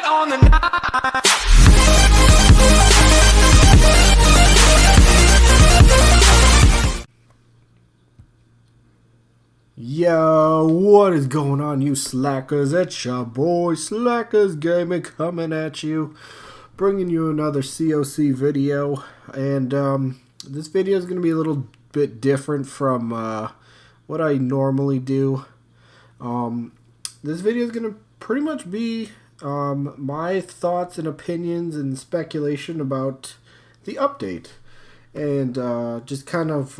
on the night. Yo, what is going on, you slackers? It's your boy Slackers Gaming coming at you, bringing you another COC video. And this video is going to be a little bit different from what I normally do. This video is going to pretty much be my thoughts and opinions and speculation about the update. And just kind of...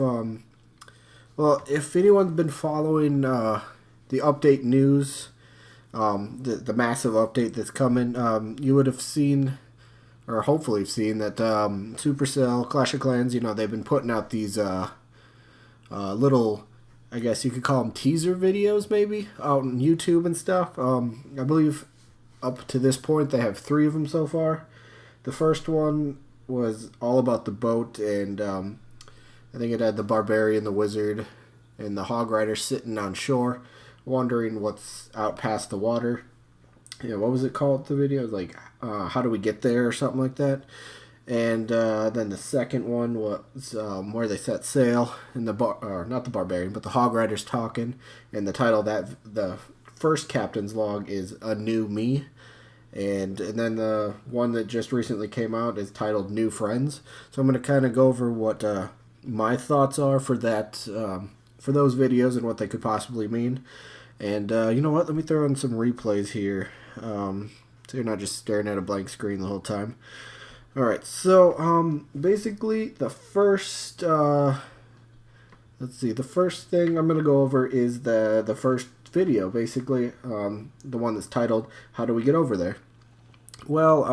well, if anyone's been following the update news, the massive update that's coming, you would have seen, or hopefully have seen, that Supercell, Clash of Clans, they've been putting out these little, I guess you could call them teaser videos, maybe, out on YouTube and stuff. I believe up to this point they have 3 of them so far. The first one was all about the boat, and I think it had the Barbarian, the Wizard, and the Hog Rider sitting on shore, wondering what's out past the water. What was it called, the video? It was like, how do we get there, or something like that. And then the second one was where they set sail, and not the Barbarian, but the Hog Rider's talking, and the title of that, the first captain's log, is A New Me. And then the one that just recently came out is titled New Friends. So I'm going to kind of go over what my thoughts are for that, for those videos and what they could possibly mean. And you know what? Let me throw in some replays here, so you're not just staring at a blank screen the whole time. All right. So basically, the first the first thing I'm gonna go over is the first video. Basically, the one that's titled "How Do We Get Over There?" Well,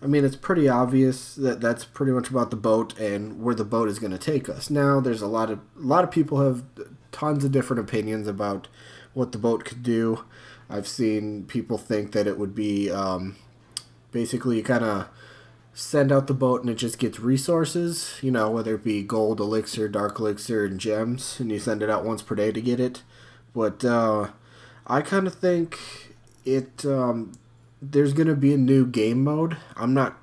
I mean, it's pretty obvious that that's pretty much about the boat and where the boat is going to take us. Now, there's a lot of people have tons of different opinions about what the boat could do. I've seen people think that it would be basically you kind of send out the boat and it just gets resources, whether it be gold, elixir, dark elixir, and gems, and you send it out once per day to get it. But I kind of think it... there's going to be a new game mode. I'm not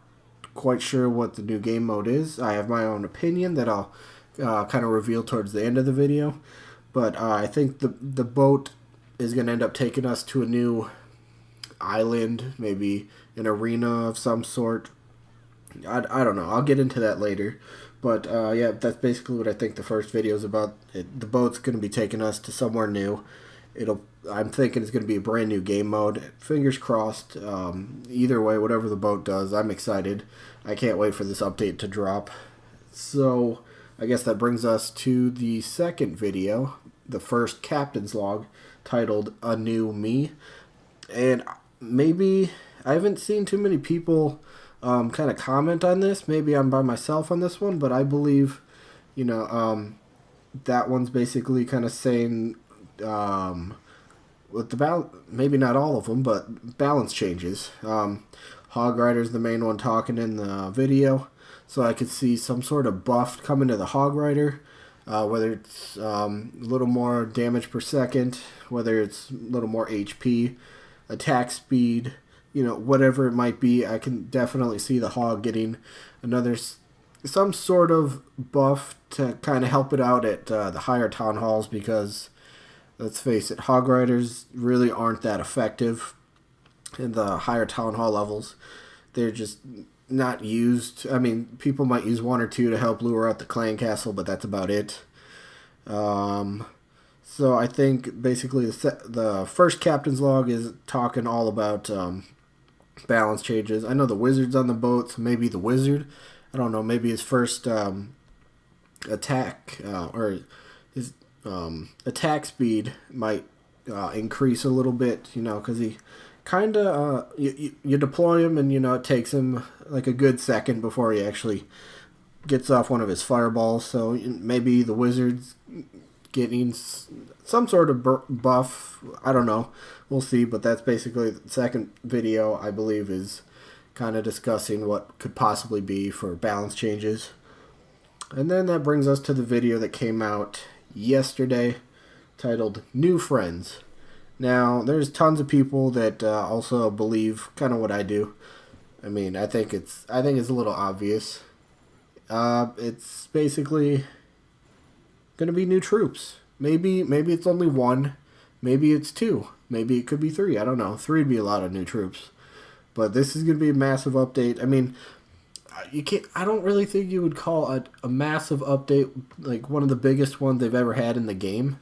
quite sure what the new game mode is. I have my own opinion that I'll kind of reveal towards the end of the video. But I think the boat is going to end up taking us to a new island, maybe an arena of some sort. I don't know. I'll get into that later. But yeah, that's basically what I think the first video is about. The boat's going to be taking us to somewhere new. I'm thinking it's going to be a brand new game mode. Fingers crossed. Either way, whatever the boat does, I'm excited. I can't wait for this update to drop. So, I guess that brings us to the second video, the first captain's log, titled A New Me. And maybe, I haven't seen too many people kind of comment on this. Maybe I'm by myself on this one, but I believe, that one's basically kind of saying... with the maybe not all of them, but balance changes. Hog Rider's the main one talking in the video, so I could see some sort of buff coming to the Hog Rider, whether it's a little more damage per second, whether it's a little more HP, attack speed, whatever it might be. I can definitely see the Hog getting some sort of buff to kind of help it out at the higher town halls, because let's face it, Hog Riders really aren't that effective in the higher town hall levels. They're just not used. I mean, people might use 1 or 2 to help lure out the clan castle, but that's about it. So I think basically the first captain's log is talking all about balance changes. I know the Wizard's on the boat, so maybe the Wizard, I don't know, maybe his first attack or his attack speed might increase a little bit, because he kind of, you deploy him and, it takes him like a good second before he actually gets off one of his fireballs. So maybe the Wizard's getting some sort of buff. I don't know. We'll see, but that's basically the second video, I believe, is kind of discussing what could possibly be for balance changes. And then that brings us to the video that came out yesterday, titled New Friends. Now, there's tons of people that also believe kind of what I do. I mean, I think it's a little obvious. It's basically going to be new troops. Maybe it's only one, maybe it's two, maybe it could be three. I don't know. Three would be a lot of new troops, but this is going to be a massive update. I mean, you can't. I don't really think you would call a massive update like one of the biggest ones they've ever had in the game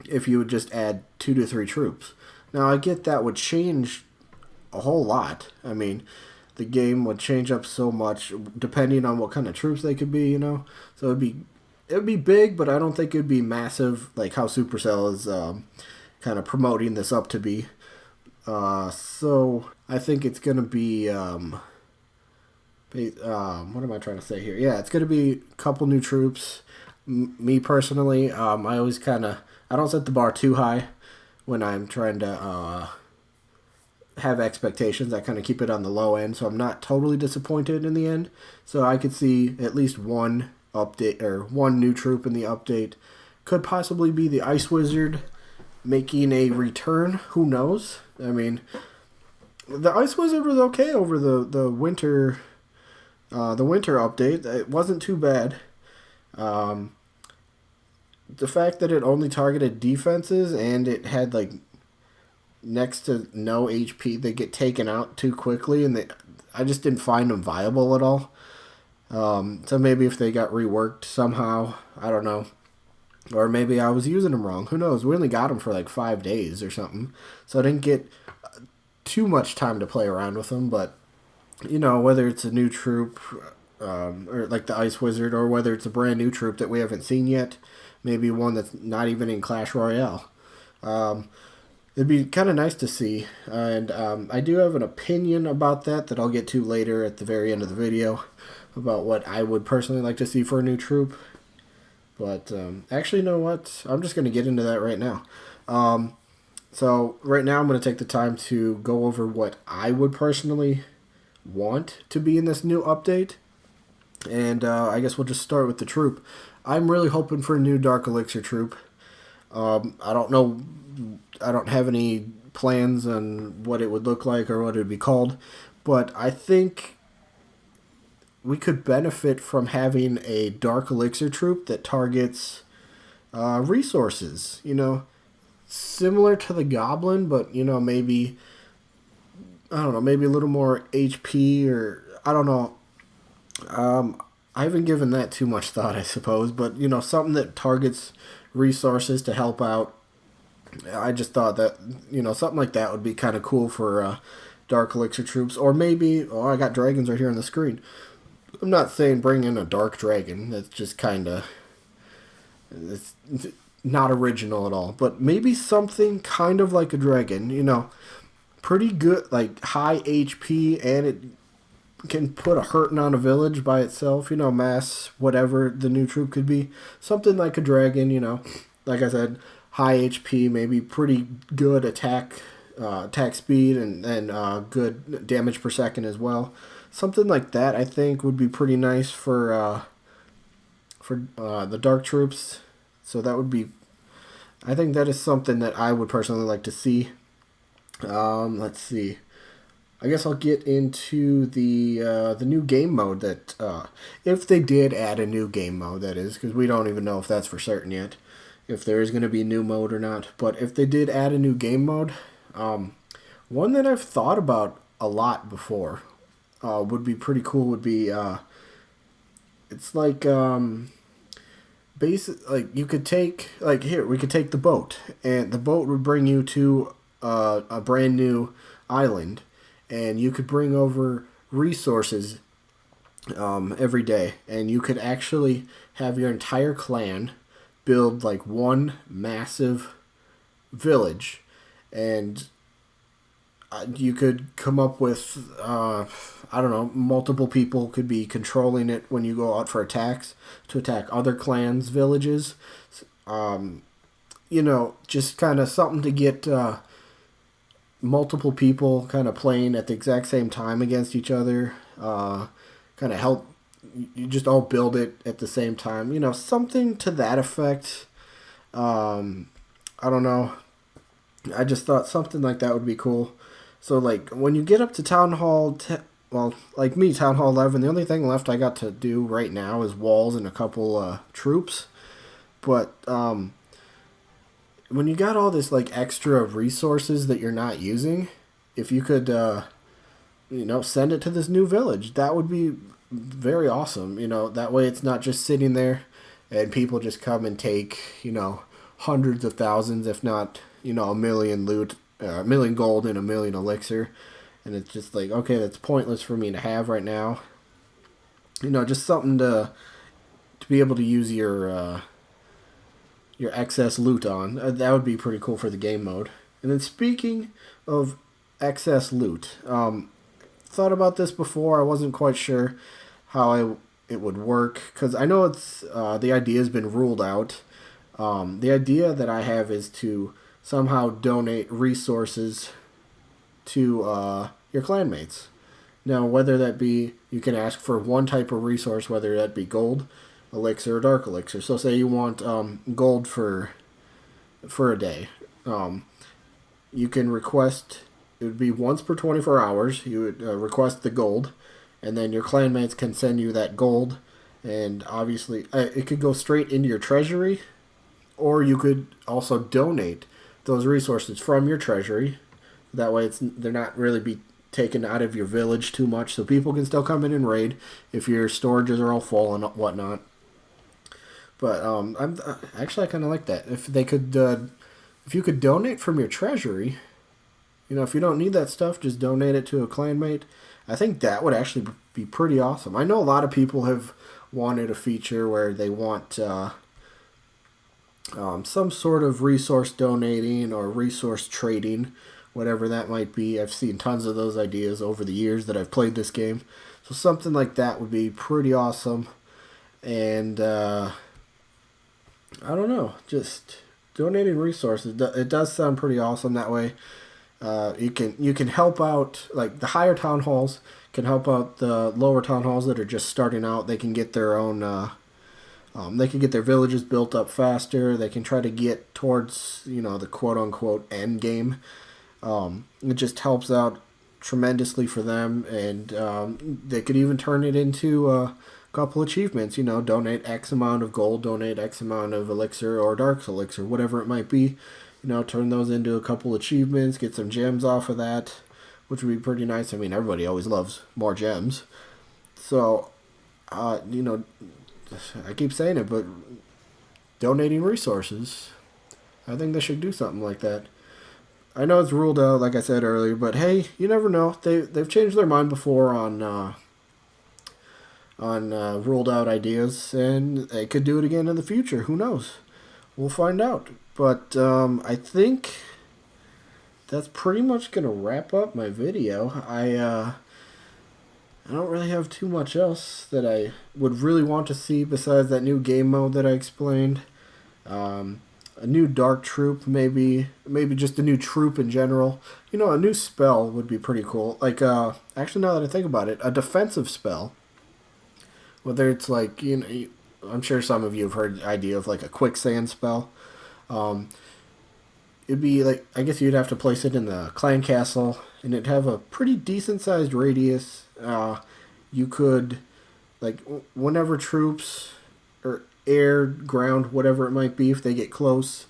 if you would just add 2 to 3 troops. Now I get that would change a whole lot. I mean, the game would change up so much depending on what kind of troops they could be. So it'd be big, but I don't think it'd be massive like how Supercell is kind of promoting this up to be. So I think it's gonna be what am I trying to say here? Yeah, it's gonna be a couple new troops. Me personally, I always I don't set the bar too high when I'm trying to have expectations. I kind of keep it on the low end, so I'm not totally disappointed in the end. So I could see at least one update or one new troop in the update. Could possibly be the Ice Wizard making a return. Who knows? I mean, the Ice Wizard was okay over the winter update. It wasn't too bad. Um, the fact that it only targeted defenses and it had like next to no HP, they get taken out too quickly, and I just didn't find them viable at all. So maybe if they got reworked somehow, I don't know. Or maybe I was using them wrong. Who knows? We only got them for like 5 days or something. So I didn't get too much time to play around with them. But, whether it's a new troop, or like the Ice Wizard, or whether it's a brand new troop that we haven't seen yet, maybe one that's not even in Clash Royale. It'd be kind of nice to see. And I do have an opinion about that I'll get to later at the very end of the video about what I would personally like to see for a new troop. But actually, you know what? I'm just going to get into that right now. So right now I'm going to take the time to go over what I would personally want to be in this new update. And I guess we'll just start with the troop. I'm really hoping for a new Dark Elixir troop. I don't know. I don't have any plans on what it would look like or what it would be called. But I think we could benefit from having a Dark Elixir troop that targets resources. Similar to the Goblin, but maybe I don't know, maybe a little more HP, or I don't know. I haven't given that too much thought, I suppose, but something that targets resources to help out. I just thought that something like that would be kind of cool for Dark Elixir troops, or maybe I got dragons right here on the screen. I'm not saying bring in a dark dragon. That's just it's not original at all. But maybe something kind of like a dragon. Pretty good, like high HP, and it can put a hurting on a village by itself. Mass whatever the new troop could be. Something like a dragon. Like I said, high HP, maybe pretty good attack speed, and good damage per second as well. Something like that, I think, would be pretty nice for the dark troops. So that would be, I think that is something that I would personally like to see. Let's see. I guess I'll get into the new game mode that if they did add a new game mode, that is, because we don't even know if that's for certain yet, if there is going to be new mode or not. But if they did add a new game mode, one that I've thought about a lot before. Would be pretty cool. Would be it's like like you could take, like, here we could take the boat, and the boat would bring you to a brand new island, and you could bring over resources every day, and you could actually have your entire clan build like one massive village, and you could come up with, I don't know, multiple people could be controlling it when you go out for attacks to attack other clans' villages. Just kind of something to get multiple people kind of playing at the exact same time against each other. Kind of help you just all build it at the same time. Something to that effect. I don't know. I just thought something like that would be cool. So like when you get up to Town Hall, well, like me, Town Hall 11, the only thing left I got to do right now is walls and a couple troops. But when you got all this like extra resources that you're not using, if you could, send it to this new village, that would be very awesome. That way it's not just sitting there and people just come and take, hundreds of thousands, if not, a million loot, a million gold and a million elixir. And it's just like, okay, that's pointless for me to have right now. Just something to be able to use your excess loot on. That would be pretty cool for the game mode. And then speaking of excess loot, thought about this before. I wasn't quite sure how it would work because I know it's the idea has been ruled out. The idea that I have is to somehow donate resources to your clanmates. Now, whether that be, you can ask for one type of resource, whether that be gold, elixir, or dark elixir. So say you want gold for a day. You can request, it would be once per 24 hours, you would request the gold, and then your clanmates can send you that gold, and obviously it could go straight into your treasury, or you could also donate those resources from your treasury. That way they're not really be taken out of your village too much, so people can still come in and raid if your storages are all full and whatnot. But I'm actually I kind of like that. If they could, if you could donate from your treasury, if you don't need that stuff, just donate it to a clanmate. I think that would actually be pretty awesome. I know a lot of people have wanted a feature where they want some sort of resource donating or resource trading, whatever that might be. I've seen tons of those ideas over the years that I've played this game. So something like that would be pretty awesome. And I don't know, just donating resources. It does sound pretty awesome that way. You can help out, like the higher town halls can help out the lower town halls that are just starting out. They can get their own. They can get their villages built up faster. They can try to get towards the quote unquote end game. It just helps out tremendously for them, and they could even turn it into couple achievements, donate X amount of gold, donate X amount of elixir or dark elixir, whatever it might be, turn those into a couple achievements, get some gems off of that, which would be pretty nice. I mean, everybody always loves more gems. So, I keep saying it, but donating resources, I think they should do something like that. I know it's ruled out, like I said earlier, but hey, you never know. They've changed their mind before on ruled out ideas, and they could do it again in the future. Who knows? We'll find out. But I think that's pretty much gonna wrap up my video. I don't really have too much else that I would really want to see besides that new game mode that I explained. A new dark troop, maybe just a new troop in general. A new spell would be pretty cool. Like actually, now that I think about it, a defensive spell. Whether it's like, I'm sure some of you have heard the idea of like a quicksand spell. It'd be like, I guess you'd have to place it in the clan castle, and it'd have a pretty decent sized radius. You could, like, whenever troops, or air, ground, whatever it might be, if they get close,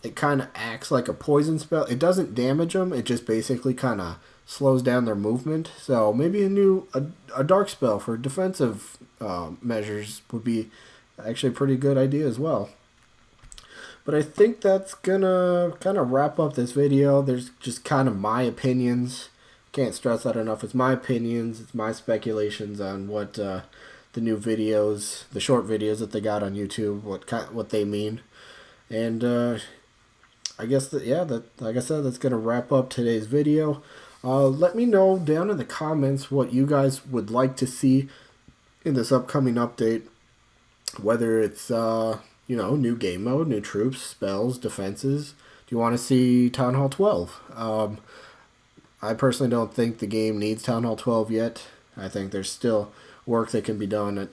it kind of acts like a poison spell. It doesn't damage them, it just basically kind of slows down their movement. So maybe a dark spell for defensive measures would be actually a pretty good idea as well. But I think that's gonna kind of wrap up this video. There's just kind of my opinions. Can't stress that enough. It's my opinions. It's my speculations on what the new videos, the short videos that they got on YouTube, what they mean. And I guess that like I said, that's gonna wrap up today's video. Let me know down in the comments what you guys would like to see in this upcoming update. Whether it's new game mode, new troops, spells, defenses. Do you want to see Town Hall 12? I personally don't think the game needs Town Hall 12 yet. I think there's still work that can be done. At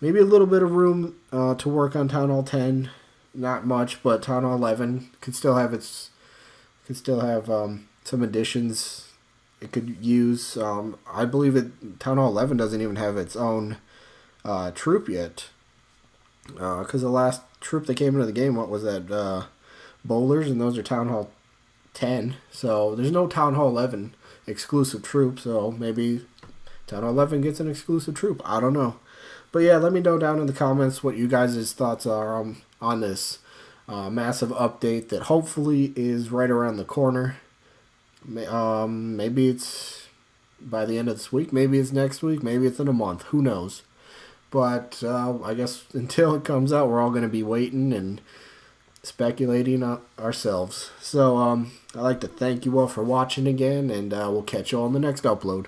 maybe a little bit of room to work on Town Hall 10. Not much, but Town Hall 11 could still have its could still have some additions it could use. I believe Town Hall 11 doesn't even have its own troop yet. Because the last troop that came into the game, what was that? Bowlers, and those are Town Hall 10. So there's no Town Hall 11 exclusive troop. So maybe Town Hall 11 gets an exclusive troop. I don't know. But yeah, let me know down in the comments what you guys' thoughts are on this massive update that hopefully is right around the corner. Maybe it's by the end of this week. Maybe it's next week. Maybe it's in a month. Who knows? But I guess until it comes out, we're all going to be waiting and speculating ourselves. So I'd like to thank you all for watching again, and we'll catch you all in the next upload.